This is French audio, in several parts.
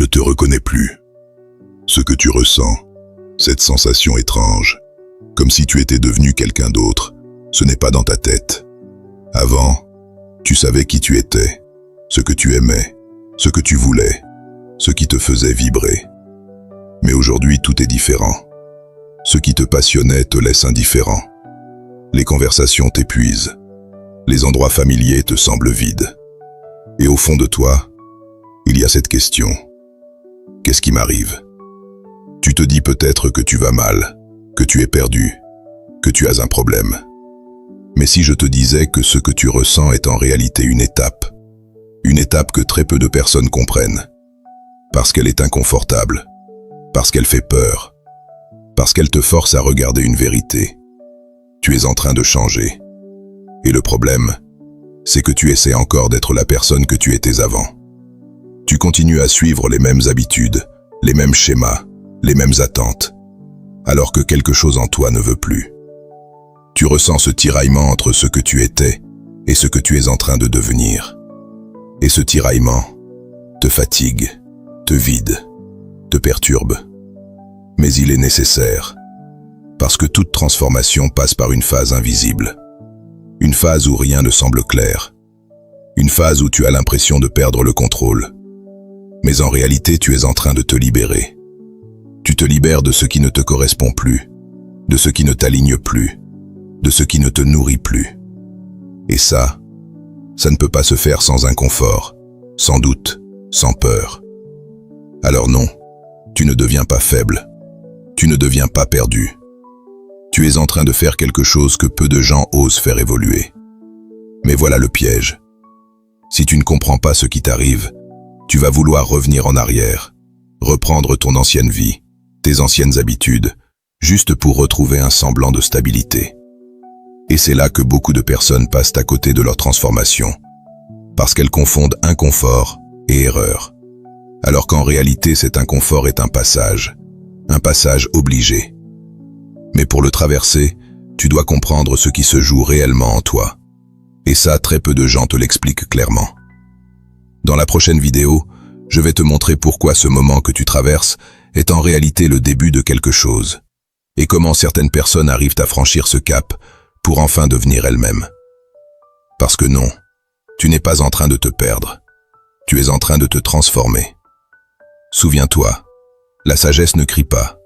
te reconnais plus. Ce que tu ressens, cette sensation étrange, comme si tu étais devenu quelqu'un d'autre, ce n'est pas dans ta tête. Avant, tu savais qui tu étais, ce que tu aimais, ce que tu voulais, ce qui te faisait vibrer. Mais aujourd'hui, tout est différent. Ce qui te passionnait te laisse indifférent. Les conversations t'épuisent. Les endroits familiers te semblent vides. Et au fond de toi, il y a cette question. Qu'est-ce qui m'arrive? Tu te dis peut-être que tu vas mal, que tu es perdu, que tu as un problème. Mais si je te disais que ce que tu ressens est en réalité une étape que très peu de personnes comprennent, parce qu'elle est inconfortable, parce qu'elle fait peur, parce qu'elle te force à regarder une vérité. Tu es en train de changer. Et le problème, c'est que tu essaies encore d'être la personne que tu étais avant. Tu continues à suivre les mêmes habitudes, les mêmes schémas, les mêmes attentes, alors que quelque chose en toi ne veut plus. Tu ressens ce tiraillement entre ce que tu étais et ce que tu es en train de devenir. Et ce tiraillement te fatigue, te vide, te perturbe. Mais il est nécessaire, parce que toute transformation passe par une phase invisible. Une phase où rien ne semble clair. Une phase où tu as l'impression de perdre le contrôle. Mais en réalité, tu es en train de te libérer. Tu te libères de ce qui ne te correspond plus, de ce qui ne t'aligne plus, de ce qui ne te nourrit plus. Et ça ne peut pas se faire sans inconfort, sans doute, sans peur. Alors non, tu ne deviens pas faible, tu ne deviens pas perdu. Tu es en train de faire quelque chose que peu de gens osent faire évoluer. Mais voilà le piège. Si tu ne comprends pas ce qui t'arrive, tu vas vouloir revenir en arrière, reprendre ton ancienne vie, tes anciennes habitudes, juste pour retrouver un semblant de stabilité. Et c'est là que beaucoup de personnes passent à côté de leur transformation, parce qu'elles confondent inconfort et erreur. Alors qu'en réalité, cet inconfort est un passage obligé. Mais pour le traverser, tu dois comprendre ce qui se joue réellement en toi. Et ça, très peu de gens te l'expliquent clairement. Dans la prochaine vidéo, je vais te montrer pourquoi ce moment que tu traverses est en réalité le début de quelque chose, et comment certaines personnes arrivent à franchir ce cap pour enfin devenir elles-mêmes. Parce que non, tu n'es pas en train de te perdre, tu es en train de te transformer. Souviens-toi, la sagesse ne crie pas,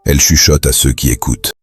elle chuchote à ceux qui écoutent.